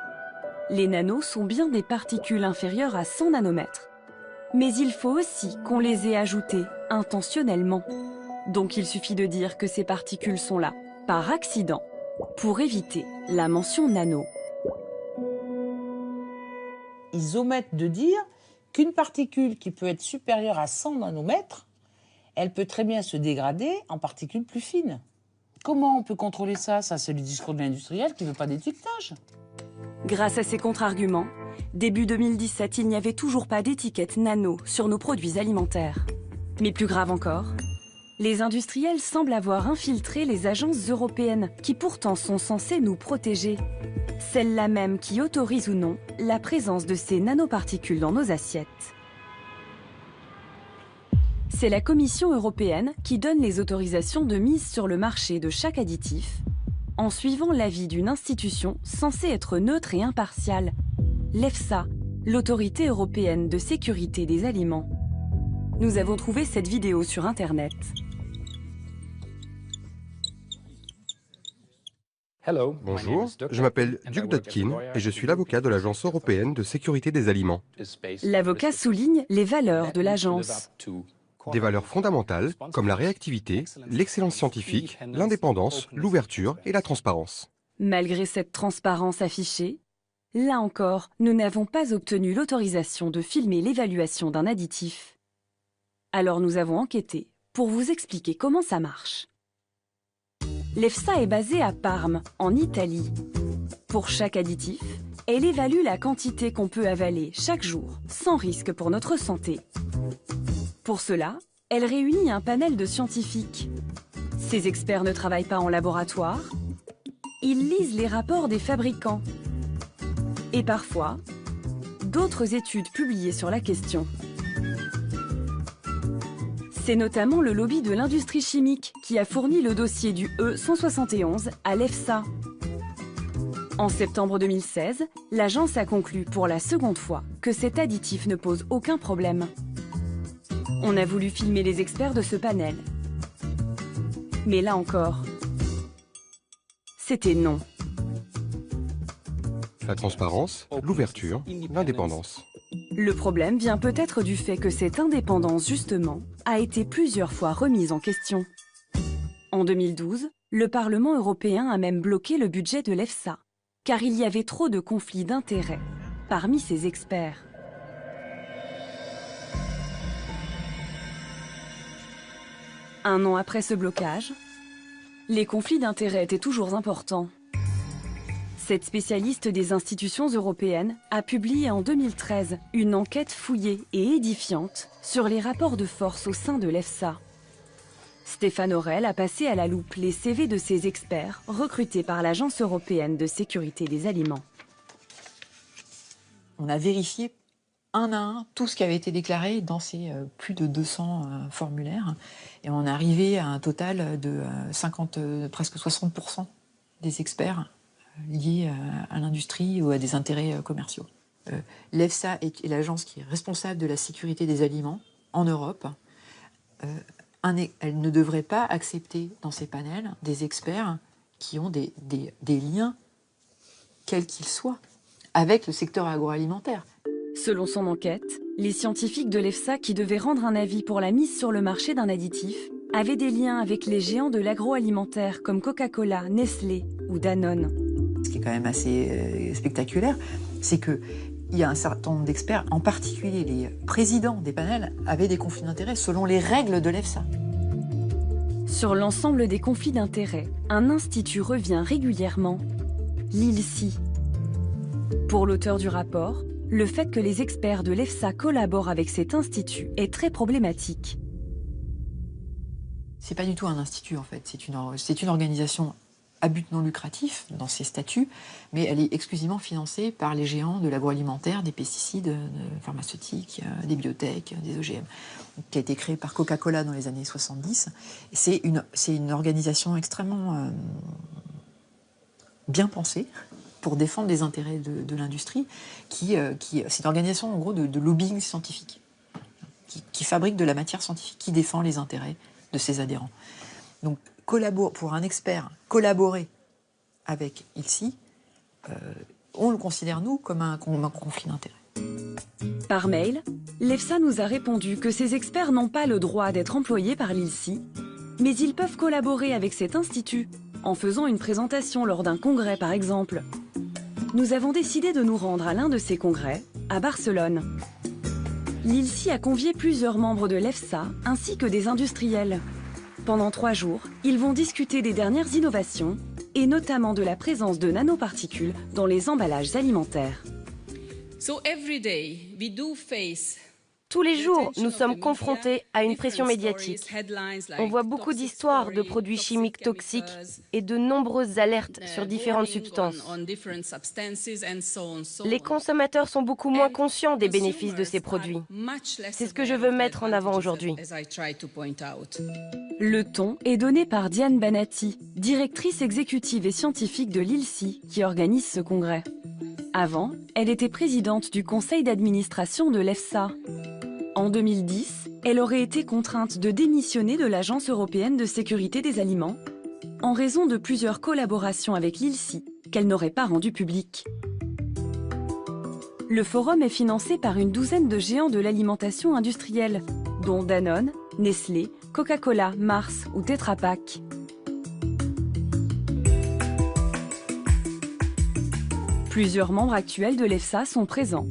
Les nanos sont bien des particules inférieures à 100 nanomètres. Mais il faut aussi qu'on les ait ajoutées intentionnellement. Donc il suffit de dire que ces particules sont là, par accident, pour éviter la mention nano. Ils omettent de dire qu'une particule qui peut être supérieure à 100 nanomètres, elle peut très bien se dégrader en particules plus fines. Comment on peut contrôler ça? Ça, c'est le discours de l'industriel qui ne veut pas d'étiquetage. Grâce à ces contre-arguments, début 2017, il n'y avait toujours pas d'étiquette nano sur nos produits alimentaires. Mais plus grave encore, les industriels semblent avoir infiltré les agences européennes qui pourtant sont censées nous protéger. Celles-là même qui autorisent ou non la présence de ces nanoparticules dans nos assiettes. C'est la Commission européenne qui donne les autorisations de mise sur le marché de chaque additif, en suivant l'avis d'une institution censée être neutre et impartiale, l'EFSA, l'Autorité européenne de sécurité des aliments. Nous avons trouvé cette vidéo sur Internet. Bonjour, je m'appelle Duke Dodkin et je suis l'avocat de l'Agence européenne de sécurité des aliments. L'avocat souligne les valeurs de l'agence. Des valeurs fondamentales comme la réactivité, l'excellence scientifique, l'indépendance, l'ouverture et la transparence. Malgré cette transparence affichée, là encore, nous n'avons pas obtenu l'autorisation de filmer l'évaluation d'un additif. Alors nous avons enquêté pour vous expliquer comment ça marche. L'EFSA est basée à Parme, en Italie. Pour chaque additif, elle évalue la quantité qu'on peut avaler chaque jour, sans risque pour notre santé. Pour cela, elle réunit un panel de scientifiques. Ces experts ne travaillent pas en laboratoire. Ils lisent les rapports des fabricants. Et parfois, d'autres études publiées sur la question. C'est notamment le lobby de l'industrie chimique qui a fourni le dossier du E171 à l'EFSA. En septembre 2016, l'agence a conclu pour la seconde fois que cet additif ne pose aucun problème. On a voulu filmer les experts de ce panel. Mais là encore, c'était non. La transparence, l'ouverture, l'indépendance. Le problème vient peut-être du fait que cette indépendance, justement, a été plusieurs fois remise en question. En 2012, le Parlement européen a même bloqué le budget de l'EFSA, car il y avait trop de conflits d'intérêts parmi ses experts. Un an après ce blocage, les conflits d'intérêts étaient toujours importants. Cette spécialiste des institutions européennes a publié en 2013 une enquête fouillée et édifiante sur les rapports de force au sein de l'EFSA. Stéphane Aurel a passé à la loupe les CV de ces experts recrutés par l'Agence européenne de sécurité des aliments. On a vérifié un à un tout ce qui avait été déclaré dans ces plus de 200 formulaires. Et on est arrivé à un total de presque 60% des experts liés à l'industrie ou à des intérêts commerciaux. L'EFSA est l'agence qui est responsable de la sécurité des aliments en Europe. Elle ne devrait pas accepter dans ses panels des experts qui ont des liens, quels qu'ils soient, avec le secteur agroalimentaire. Selon son enquête, les scientifiques de l'EFSA qui devaient rendre un avis pour la mise sur le marché d'un additif avaient des liens avec les géants de l'agroalimentaire comme Coca-Cola, Nestlé ou Danone. Ce qui est quand même assez spectaculaire, c'est qu'il y a un certain nombre d'experts, en particulier les présidents des panels, avaient des conflits d'intérêts selon les règles de l'EFSA. Sur l'ensemble des conflits d'intérêts, un institut revient régulièrement, l'ILSI. Pour l'auteur du rapport, le fait que les experts de l'EFSA collaborent avec cet institut est très problématique. C'est pas du tout un institut en fait, c'est une organisation à but non lucratif dans ses statuts, mais elle est exclusivement financée par les géants de l'agroalimentaire, des pesticides, pharmaceutiques, des biotech, des OGM, qui a été créée par Coca-Cola dans les années 70. C'est une organisation extrêmement bien pensée pour défendre les intérêts de l'industrie, c'est une organisation en gros de lobbying scientifique, qui fabrique de la matière scientifique, qui défend les intérêts de ses adhérents. Donc pour un expert, collaborer avec ILSI, on le considère nous comme un conflit d'intérêts. Par mail, l'EFSA nous a répondu que ces experts n'ont pas le droit d'être employés par l'ILSI, mais ils peuvent collaborer avec cet institut, en faisant une présentation lors d'un congrès par exemple. Nous avons décidé de nous rendre à l'un de ces congrès, à Barcelone. L'ILSI a convié plusieurs membres de l'EFSA ainsi que des industriels. Pendant 3 jours, ils vont discuter des dernières innovations et notamment de la présence de nanoparticules dans les emballages alimentaires. Tous les jours, nous sommes confrontés à une pression médiatique. On voit beaucoup d'histoires de produits chimiques toxiques et de nombreuses alertes sur différentes substances. Les consommateurs sont beaucoup moins conscients des bénéfices de ces produits. C'est ce que je veux mettre en avant aujourd'hui. Le ton est donné par Diane Banati, directrice exécutive et scientifique de l'ILSI qui organise ce congrès. Avant, elle était présidente du conseil d'administration de l'EFSA. En 2010, elle aurait été contrainte de démissionner de l'Agence européenne de sécurité des aliments en raison de plusieurs collaborations avec l'ILSI qu'elle n'aurait pas rendues publiques. Le forum est financé par une douzaine de géants de l'alimentation industrielle, dont Danone, Nestlé, Coca-Cola, Mars ou Tetra Pak. Plusieurs membres actuels de l'EFSA sont présents.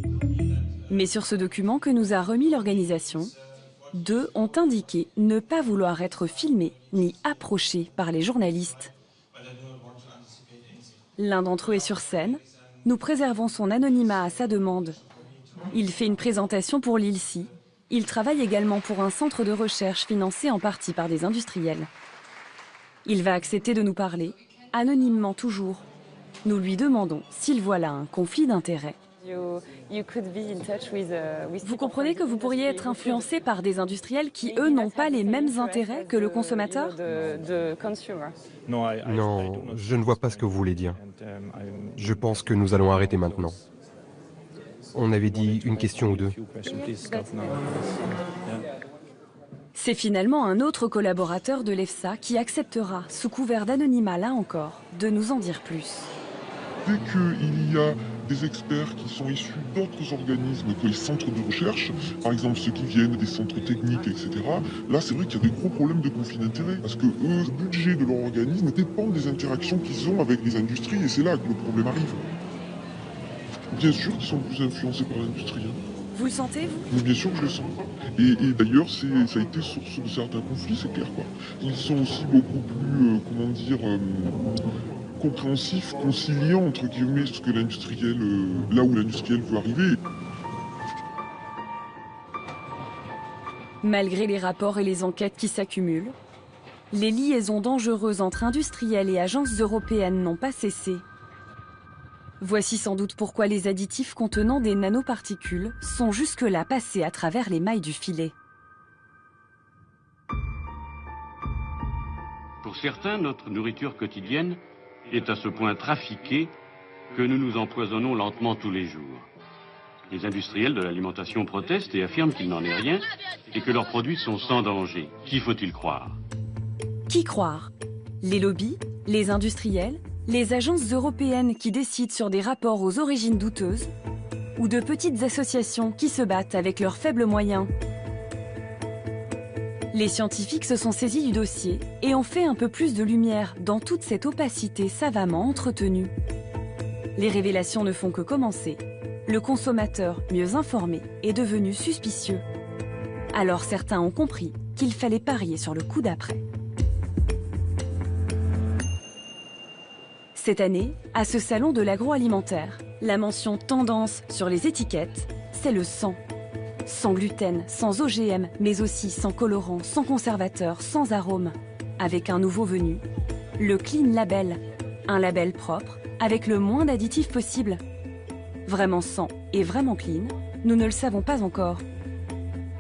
Mais sur ce document que nous a remis l'organisation, 2 ont indiqué ne pas vouloir être filmés ni approchés par les journalistes. L'un d'entre eux est sur scène. Nous préservons son anonymat à sa demande. Il fait une présentation pour l'ILSI. Il travaille également pour un centre de recherche financé en partie par des industriels. Il va accepter de nous parler, anonymement toujours. Nous lui demandons s'il voit là un conflit d'intérêts. Vous comprenez que vous pourriez être influencé par des industriels qui, eux, n'ont pas les mêmes intérêts que le consommateur? Non, je ne vois pas ce que vous voulez dire. Je pense que nous allons arrêter maintenant. On avait dit une question ou 2. C'est finalement un autre collaborateur de l'EFSA qui acceptera, sous couvert d'anonymat là encore, de nous en dire plus. Dès qu'il y a des experts qui sont issus d'autres organismes que les centres de recherche, par exemple ceux qui viennent des centres techniques, etc., là c'est vrai qu'il y a des gros problèmes de conflit d'intérêts, parce que eux, le budget de leur organisme dépend des interactions qu'ils ont avec les industries, et c'est là que le problème arrive. Bien sûr qu'ils sont plus influencés par l'industrie. Vous le sentez, vous? Mais bien sûr que je le sens. Et d'ailleurs, ça a été source de certains conflits, c'est clair, quoi. Ils sont aussi beaucoup plus, compréhensif, conciliant entre guillemets ce que l'industriel, là où l'industriel veut arriver. Malgré les rapports et les enquêtes qui s'accumulent, les liaisons dangereuses entre industriels et agences européennes n'ont pas cessé. Voici sans doute pourquoi les additifs contenant des nanoparticules sont jusque-là passés à travers les mailles du filet. Pour certains, notre nourriture quotidienne est à ce point trafiquée que nous nous empoisonnons lentement tous les jours. Les industriels de l'alimentation protestent et affirment qu'il n'en est rien et que leurs produits sont sans danger. Qui faut-il croire? Qui croire? Les lobbies, les industriels, les agences européennes qui décident sur des rapports aux origines douteuses, ou de petites associations qui se battent avec leurs faibles moyens? Les scientifiques se sont saisis du dossier et ont fait un peu plus de lumière dans toute cette opacité savamment entretenue. Les révélations ne font que commencer. Le consommateur, mieux informé, est devenu suspicieux. Alors certains ont compris qu'il fallait parier sur le coup d'après. Cette année, à ce salon de l'agroalimentaire, la mention tendance sur les étiquettes, c'est le sans. Sans gluten, sans OGM, mais aussi sans colorant, sans conservateur, sans arôme. Avec un nouveau venu, le Clean Label, un label propre, avec le moins d'additifs possible. Vraiment sans et vraiment clean, nous ne le savons pas encore.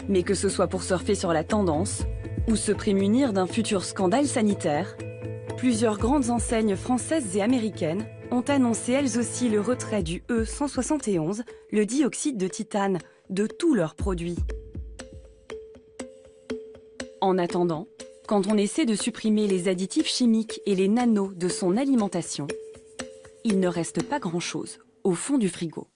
Mais que ce soit pour surfer sur la tendance ou se prémunir d'un futur scandale sanitaire, plusieurs grandes enseignes françaises et américaines ont annoncé elles aussi le retrait du E171, le dioxyde de titane, de tous leurs produits. En attendant, quand on essaie de supprimer les additifs chimiques et les nanos de son alimentation, il ne reste pas grand-chose au fond du frigo.